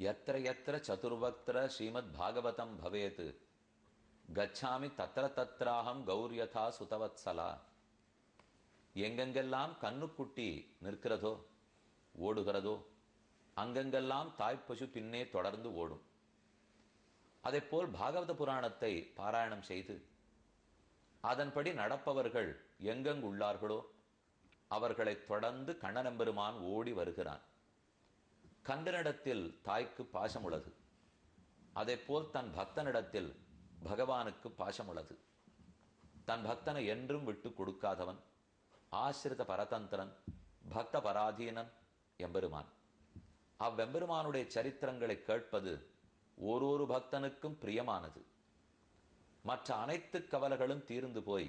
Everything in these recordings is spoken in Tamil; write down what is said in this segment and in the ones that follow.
यत्र यत्र चतुर्वक्त्र श्रीमद् भागवतं भवेत् गच्छामि तत्र तत्राहं गौर्यथा सुतवत्सला எங்கெங்கெல்லாம் கண்ணுக்குட்டி நிற்கிறதோ ஓடுகிறதோ அங்கெங்கெல்லாம் தாய்ப்பசு பின்னே தொடர்ந்து ஓடும். அதேபோல் பாகவத புராணத்தை பாராயணம் செய்து அதன்படி நடப்பவர்கள் எங்கெங்குள்ளார்களோ அவர்களை தொடர்ந்து கண்ணனெம்பெருமான் ஓடி வருகிறான். கந்தனிடத்தில் தாய்க்கு பாசம் உள்ளது. அதேபோல் தன் பக்தனிடத்தில் பகவானுக்கு பாசம் உள்ளது. தன் பக்தனை என்றும் விட்டு கொடுக்காதவன், ஆசிரித பரதந்திரன், பக்த பராதீனன் எம்பெருமான். அவ்வெம்பெருமானுடைய சரித்திரங்களை கேட்பது ஓரொரு பக்தனுக்கும் பிரியமானது. மற்ற அனைத்து கவலைகளும் தீர்ந்து போய்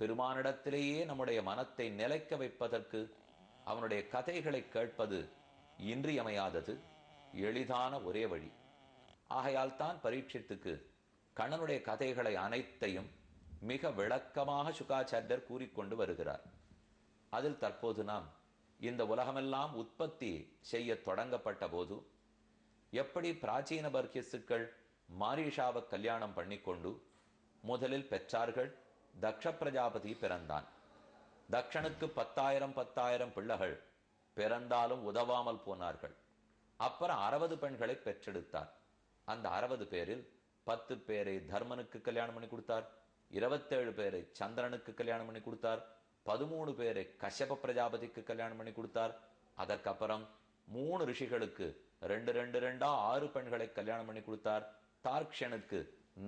பெருமானிடத்திலேயே நம்முடைய மனத்தை நிலைக்க வைப்பதற்கு அவனுடைய கதைகளை கேட்பது இன்றியமையாதது, எளிதான ஒரே வழி. ஆகையால் தான் பரீட்சித்துக்கு கண்ணனுடைய கதைகளை அனைத்தையும் மிக விளக்கமாக சுகாச்சாரியர் கூறிக்கொண்டு வருகிறார். அதில் தற்போது நாம் இந்த உலகமெல்லாம் உற்பத்தி செய்ய தொடங்கப்பட்ட போது எப்படி பிராச்சீன பர்கிசுக்கள் மாரீஷாவை கல்யாணம் பண்ணிக்கொண்டு முதலில் பெற்றார்கள். தக்ஷ பிரஜாபதி பிறந்தான். தக்ஷனுக்கு 10,000 பிள்ளைகள் பிறந்தாலும் உதவாமல் போனார்கள். அப்புறம் 60 பெண்களை பெற்றெடுத்தார். அந்த 60 பேரில் 10 பேரை தர்மனுக்கு கல்யாணம் பண்ணி கொடுத்தார், 27 பேரை சந்திரனுக்கு கல்யாணம் பண்ணி கொடுத்தார், 13 பேரை கஷ்யப பிரஜாபதிக்கு கல்யாணம் பண்ணி கொடுத்தார். அதற்கப்புறம் 3 ரிஷிகளுக்கு 2 6 பெண்களை கல்யாணம் பண்ணி கொடுத்தார். தார்க்ஷனுக்கு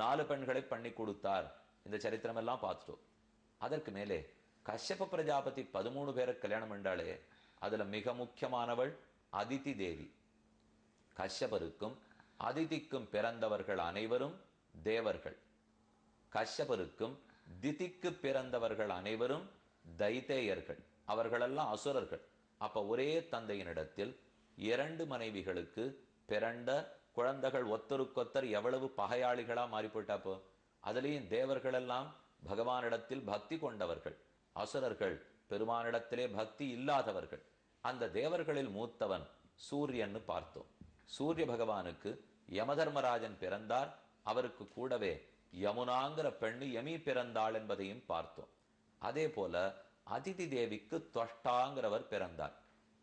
4 பெண்களை பண்ணி கொடுத்தார். இந்த சரித்திரம் எல்லாம் பார்த்துட்டோம். அதற்கு மேலே கஷ்யப பிரஜாபதி 13 பேரை கல்யாணம் பண்ணாலே அதுல மிக முக்கியமானவள் அதிதி தேவி. கஷ்யபருக்கும் அதிதிக்கும் பிறந்தவர்கள் அனைவரும் தேவர்கள். கஷ்யபருக்கும் திதிக்கு பிறந்தவர்கள் அனைவரும் தைத்தேயர்கள். அவர்களெல்லாம் அசுரர்கள். அப்ப ஒரே தந்தையினிடத்தில் 2 மனைவிகளுக்கு பிறந்த குழந்தைகள் ஒத்தருக்கொத்தர் எவ்வளவு பகையாளிகளா மாறி போயிட்டாப்போ. அதுலேயும் தேவர்கள் எல்லாம் பகவானிடத்தில் பக்தி கொண்டவர்கள், அசுரர்கள் பெருமானிடத்திலே பக்தி இல்லாதவர்கள். அந்த தேவர்களில் மூத்தவன் சூரியன்னு பார்த்தோம். சூரிய பகவானுக்கு யமதர்மராஜன் பிறந்தார். அவருக்கு கூடவே யமுனாங்கிற பெண்ணு யமி பிறந்தாள் என்பதையும் பார்த்தோம். அதே போல அதிதி தேவிக்கு துவஷ்டாங்கிறவர் பிறந்தார்.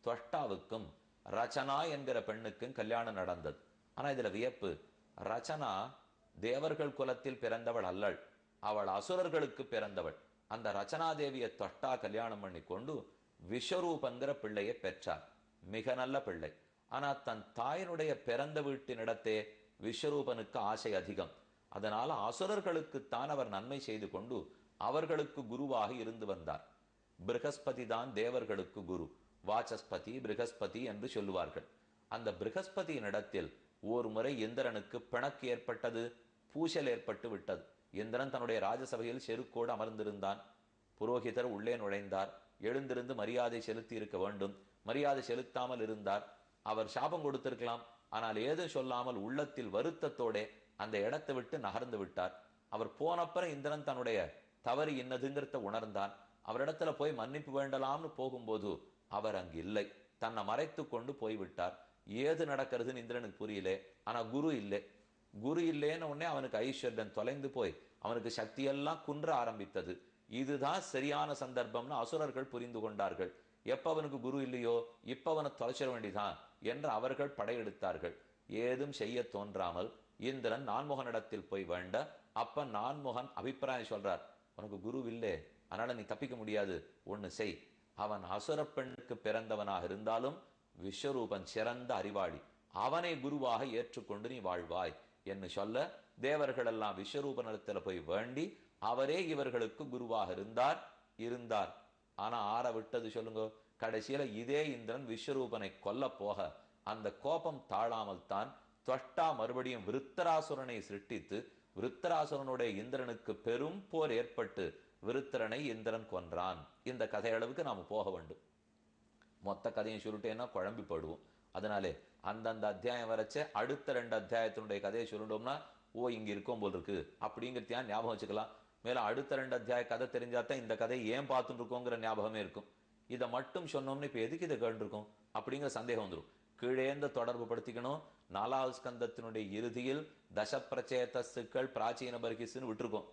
துவஷ்டாவுக்கும் ரச்சனா என்கிற பெண்ணுக்கும் கல்யாணம் நடந்தது. ஆனா இதுல வியப்பு, ரச்சனா தேவர்கள் குலத்தில் பிறந்தவள் அல்லள், அவள் அசுரர்களுக்கு பிறந்தவள். அந்த ரச்சனாதேவியை தொட்டா கல்யாணம் பண்ணி கொண்டு விஸ்வரூபங்கிற பிள்ளையை பெற்றார். மிக நல்ல பிள்ளை. ஆனா தன் தாயினுடைய பிறந்த வீட்டினிடத்தே விஸ்வரூபனுக்கு ஆசை அதிகம். அதனால அசுரர்களுக்குத்தான் அவர் நன்மை செய்து கொண்டு அவர்களுக்கு குருவாக இருந்து வந்தார். பிருகஸ்பதி தான் தேவர்களுக்கு குரு. வாசஸ்பதி பிருகஸ்பதி என்று சொல்லுவார்கள். அந்த பிருகஸ்பதியினிடத்தில் ஒரு முறை இந்திரனுக்கு பிணக்கு ஏற்பட்டது, பூசல் ஏற்பட்டு விட்டது. இந்திரன் தன்னுடைய ராஜசபையில் செருக்கோடு அமர்ந்திருந்தான். புரோகிதர் உள்ளே நுழைந்தார். எழுந்திருந்து மரியாதை செலுத்தி இருக்க வேண்டும். மரியாதை செலுத்தாமல் இருந்தார். அவர் சாபம் கொடுத்திருக்கலாம். ஆனால் ஏதும் சொல்லாமல் உள்ளத்தில் வருத்தத்தோட அந்த இடத்தை விட்டு நகர்ந்து விட்டார். அவர் போனப்புறம் இந்திரன் தன்னுடைய தவறு இன்னதுங்கிறத உணர்ந்தான். அவரிடத்துல போய் மன்னிப்பு வேண்டலாம்னு போகும்போது அவர் அங்கு இல்லை. தன்னை மறைத்து கொண்டு போய்விட்டார். ஏது நடக்கிறதுன்னு இந்திரனுக்கு புரியல. ஆனா குரு இல்லை. குரு இல்லைன்னு உடனே அவனுக்கு ஐஸ்வர்யம் தொலைந்து போய் அவனுக்கு சக்தியெல்லாம் குன்ற ஆரம்பித்தது. இதுதான் சரியான சந்தர்ப்பம்னு அசுரர்கள் புரிந்து கொண்டார்கள். எப்ப அவனுக்கு குரு இல்லையோ இப்ப அவனை தொலைச்சிட வேண்டிதான் என்று அவர்கள் படையெடுத்தார்கள். ஏதும் செய்ய தோன்றாமல் இந்திரன் நான்முகனிடத்தில் போய் வேண்ட, அப்ப நான்முகன் அபிப்பிராயம் சொல்றார், உனக்கு குரு இல்லை, அதனால நீ தப்பிக்க முடியாது, ஒண்ணு செய். அவன் அசுர பெண்ணுக்கு பிறந்தவனாக இருந்தாலும் விஸ்வரூபன் சிறந்த அறிவாளி, அவனை குருவாக ஏற்றுக்கொண்டு நீ வாழ்வாய் என்று சொல்ல, தேவர்கள் எல்லாம் விஸ்வரூபனிடத்தில் போய் வேண்டி அவரே இவர்களுக்கு குருவாக இருந்தார். ஆனா ஆற விட்டது சொல்லுங்க. கடைசியில இதே இந்திரன் விஸ்வரூபனை கொல்ல போக அந்த கோபம் தாழாமல் தான் துவஷ்டா மறுபடியும் விருத்தராசுரனை சிருஷ்டித்து விருத்தராசுரனுடைய இந்திரனுக்கு பெரும் போர் ஏற்பட்டு விருத்திரனை இந்திரன் கொன்றான். இந்த கதையளவுக்கு நாம போக வேண்டும். மொத்த கதையும் சொல்லிட்டேன்னா குழம்பி போடுவோம். அதனாலே அந்தந்த அத்தியாயம் வரைச்ச அடுத்த 2 அத்தியாயத்தினுடைய கதையை சொல்லிட்டோம்னா இங்க இருக்கும் போல் இருக்கு அப்படிங்கிறதையும் ஞாபகம் வச்சுக்கலாம். மேலும் அடுத்த 2 அத்தியாய கதை தெரிஞ்சாதான் இந்த கதையை ஏன் பார்த்துட்டு இருக்கோங்கிற ஞாபகமே இருக்கும். இதை மட்டும் சொன்னோம்னு இப்ப எதுக்கு இதை கேட்டுருக்கோம் அப்படிங்கிற சந்தேகம் வந்துடும். கீழேந்த தொடர்பு படுத்திக்கணும். 4வது ஸ்கந்தத்தினுடைய இறுதியில் தசப்பிரச்சேதஸ்துக்கள் பிராச்சீன பர்கிஸ்ன்னு விட்டுருக்கோம்.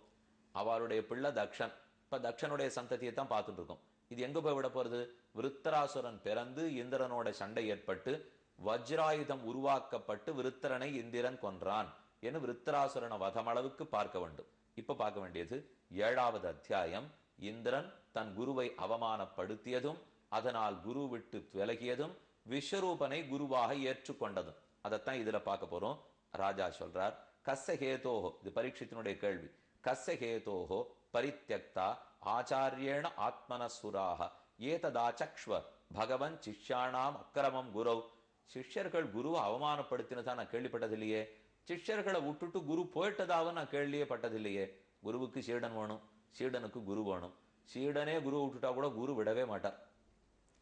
அவளுடைய பிள்ளை தக்ஷன். இப்ப தக்ஷனுடைய சந்ததியை தான் பார்த்துட்டு இருக்கோம். இது எங்க போய் விட போறது? விருத்தராசுரன் பிறந்து இந்திரனோட சண்டை ஏற்பட்டு வஜ்ராயுதம் உருவாக்கப்பட்டு விருத்தரனை இந்திரன் கொன்றான் என்று விருத்தராசுரன வதமளவுக்கு பார்க்க வேண்டும். இப்ப பார்க்க வேண்டியது 7வது அத்தியாயம். இந்திரன் தன் குருவை அவமானப்படுத்தியதும் அதனால் குரு விட்டு விலகியதும் விஸ்வரூபனை குருவாக ஏற்றுக்கொண்டதும் அதைத்தான் இதுல பார்க்க போறோம். ராஜா சொல்றார், கஸ்ய ஹேதோஹோ, இது பரீட்சித்தினுடைய கேள்வி. கஸ்ய ஹேதோஹோ பரித்யக்தா ஆச்சாரியேண ஆத்மனசுராக ஏததாச்சக்ஷ்வ பகவன் சிஷ்யானாம் அக்கிரமம் குரவ். சிஷ்யர்கள் குருவை அவமானப்படுத்தினதா நான் கேள்விப்பட்டதில்லையே. சிஷ்யர்களை விட்டுட்டு குரு போயிட்டதாக நான் கேள்வியே பட்டதில்லையே. குருவுக்கு சீடன் வேணும், சீடனுக்கு குரு வேணும். சீடனே குரு விட்டுட்டா கூட குரு விடவே மாட்டார்.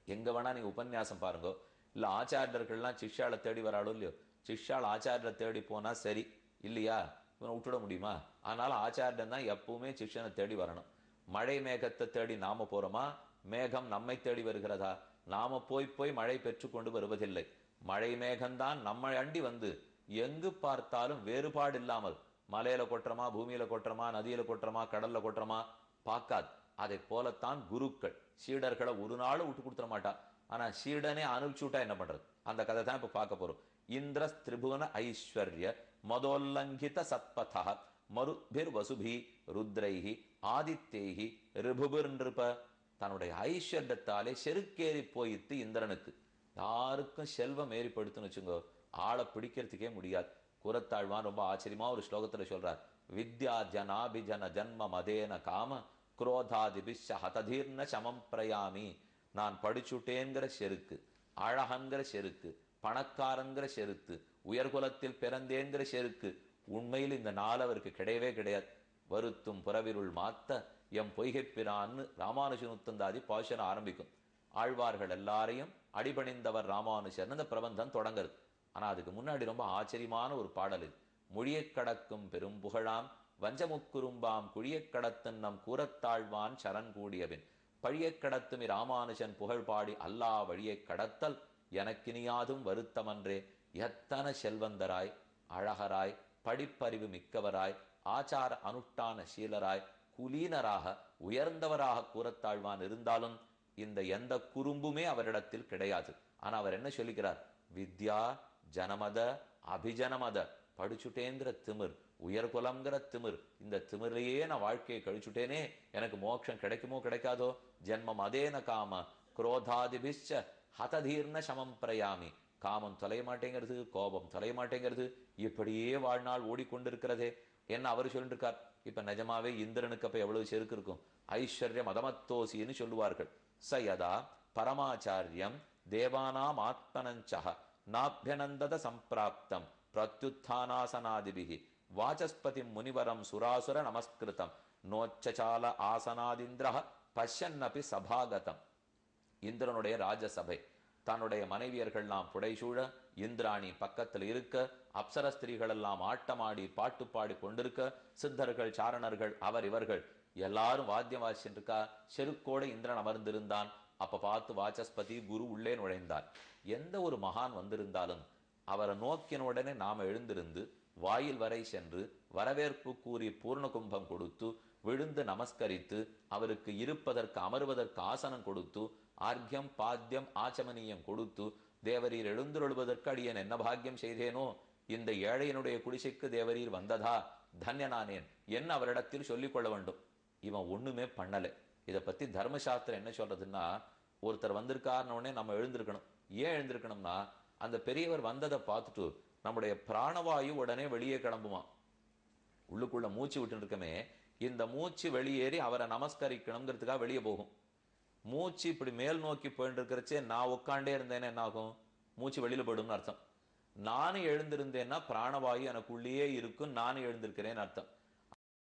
எங்க வேணா நீங்க உபன்யாசம் பாருங்க, இல்ல ஆச்சாரியர்கள்லாம் சிஷ்யால தேடி வராளோ இல்லையோ, சிஷ்யால் ஆச்சாரியரை தேடி போனா சரி, இல்லையா இவனை விட்டுட முடியுமா? அதனால ஆச்சாரியன் தான் எப்பவுமே சிஷ்யனை தேடி வரணும். மழை மேகத்தை தேடி நாம போறோமா? மேகம் நம்மை தேடி வருகிறதா? நாம போய் போய் மழை பெற்று கொண்டு வருவதில்லை. மழை மேகம்தான் நம்மை அண்டி வந்து எங்கு பார்த்தாலும் வேறுபாடு இல்லாமல் மலையில கொட்டுறமா, பூமியில கொட்டுறமா, நதியில கொட்டுறமா, கடல்ல கொட்டுறமா பார்க்காது. அதை போலத்தான் குருக்கள் சீடர்களை ஒரு நாள் விட்டு கொடுத்துட மாட்டா. ஆனா சீடனே அனுப்பிச்சு விட்டா என்ன பண்றது? அந்த கதை தான் இப்ப பார்க்க போறோம். இந்திர திரிபுவன ஐஸ்வர்ய மதோல்லங்கித சத்பதா மருத்பிர் வசுபி ருத்ரைஹி ஆதித்யைஹி ரிபுபிர் நிருப. தன்னுடைய ஐஸ்வர்யத்தாலே செருக்கேறி போயிட்டு இந்திரனுக்கு. யாருக்கும் செல்வம் ஏறிப்படுத்துன்னு வச்சுங்கோ, ஆளை பிடிக்கிறதுக்கே முடியாது. குரத்தாழ்வான் ரொம்ப ஆச்சரியமா ஒரு ஸ்லோகத்துல சொல்றார், வித்யா ஜனாபிஜன ஜன்ம மதேன காம குரோதாதிபிஷ ஹததீர்ண சமம் பிரயாமி. நான் படிச்சுட்டேங்கிற செருக்கு, அழகங்கிற செருக்கு, பணக்காரங்கிற செருக்கு, உயர்குலத்தில் பிறந்தேங்கிற செருக்கு உண்மையில் இந்த நாள் அவருக்கு கிடையவே கிடையாது. வருத்தும் புறவிருள் மாத்த எம் பொய்கைப்பிரான்னு ராமானுஜனுத்தந்தாதி பாஷன ஆரம்பிக்கும். ஆழ்வார்கள் எல்லாரையும் அடிபணிந்தவர் ராமானுஜர் இந்த பிரபந்தம் தொடங்குறது. ஆனா அதுக்கு முன்னாடி ரொம்ப ஆச்சரியமான ஒரு பாடல் இது. மொழியக் கடக்கும் பெரும் புகழாம் வஞ்சமுக்குறும்பாம் குழியக் கடத்தன் நம் கூறத்தாழ்வான் சரண் கூடியபின் பழியக் கடத்துமி ராமானுஜன் புகழ் பாடி அல்லா வழியைக் கடத்தல் எனக்கினியாதும் வருத்தமன்றே. எத்தனை செல்வந்தராய், அழகராய், படிப்பறிவு மிக்கவராய், ஆச்சார அனுஷ்டான சீலராய், குலீனராக உயர்ந்தவராக கூறத்தாழ்வான் இருந்தாலும் இந்த எந்த குறும்புமே அவரிடத்தில் கிடையாது. ஆனா அவர் என்ன சொல்லிக்கிறார்? வித்யா ஜனமத அபிஜனமத, படிச்சுட்டேங்கிற திமிர், உயர்குலம்ங்கிற திமிர், இந்த திமிரையே நான் வாழ்க்கையை கழிச்சுட்டேனே, எனக்கு மோட்சம் கிடைக்குமோ கிடைக்காதோ, ஜென்மம் அதேன காம குரோதாதிபிஷ்ச ஹததீர்ண சமம் பிரயாமி. காமம் தொலைய மாட்டேங்கிறது, கோபம் தொலைய மாட்டேங்கிறது, இப்படியே வாழ்நாள் ஓடிக்கொண்டிருக்கிறதே என்ன அவர் சொல்லிட்டு இருக்கார். இப்ப நிஜமாவே இந்திரனுக்கு அப்ப எவ்வளவு செருக்கு இருக்கும்? ஐஸ்வர்ய மதமத்தோசின்னு சொல்லுவார்கள். சயதா பரமாச்சாரியம் தேவானாம் ஆத்மனஞ்சக நாபியனந்தத சம்பிராப்தம் பிரத்யுத்தானாசனாதிபிகி வாசஸ்பதி முனிவரம் சுராசுர நமஸ்கிருதம் நோச்சசால ஆசனாதிந்திர பஷ்யன்னபி சபாகதம். இந்திரனுடைய ராஜசபை, தன்னுடைய மனைவியர்கள்லாம் புடைசூழ, இந்திராணி பக்கத்தில் இருக்க, அப்சர ஸ்திரீகள் எல்லாம் ஆட்டமாடி பாட்டு பாடி கொண்டிருக்க, சித்தர்கள் சாரணர்கள் அவர் இவர்கள் எல்லாரும் வாத்தியம் வாசிச்சுருக்கா. செருக்கோட இந்திரன் அமர்ந்திருந்தான். அப்ப பார்த்து வாசஸ்பதி குரு உள்ளே நுழைந்தார். எந்த ஒரு மகான் வந்திருந்தாலும் அவரை நோக்கின உடனே நாம எழுந்திருந்து வாயில் வரை சென்று வரவேற்பு கூறி பூர்ண கும்பம் கொடுத்து விழுந்து நமஸ்கரித்து அவருக்கு இருப்பதற்கு அமர்வதற்கு ஆசனம் கொடுத்து ஆர்க்கியம் பாத்தியம் ஆச்சமனியம் கொடுத்து தேவரீர் எழுந்துருள்வதற்கு அடியேன் என்ன பாக்கியம் செய்தேனோ, இந்த ஏழையனுடைய குடிசைக்கு தேவரீர் வந்ததா, தன்யனானேன் என்ன அவரிடத்தில் சொல்லிக் கொள்ள வேண்டும். இவன் ஒண்ணுமே பண்ணல. இதை பத்தி தர்மசாஸ்திரம் என்ன சொல்றதுன்னா, ஒருத்தர் வந்திருக்காருன்னு உடனே நம்ம எழுந்திருக்கணும். ஏன் எழுந்திருக்கணும்னா, அந்த பெரியவர் வந்ததை பார்த்துட்டு நம்முடைய பிராணவாயு உடனே வெளியே கிளம்புமா. உள்ளுக்குள்ள மூச்சு விட்டு இருக்கமே, இந்த மூச்சு வெளியேறி அவரை நமஸ்கரிக்கணுங்கிறதுக்காக வெளியே போகும். மூச்சு இப்படி மேல் நோக்கி போயிட்டு இருக்கிறச்சே நான் உட்காண்டே இருந்தேன்னா என்ன ஆகும்? மூச்சு வெளியில போயிடும்னு அர்த்தம். நானும் எழுந்திருந்தேன்னா பிராணவாயு எனக்குள்ளேயே இருக்கும், நானும் எழுந்திருக்கிறேன்னு அர்த்தம்.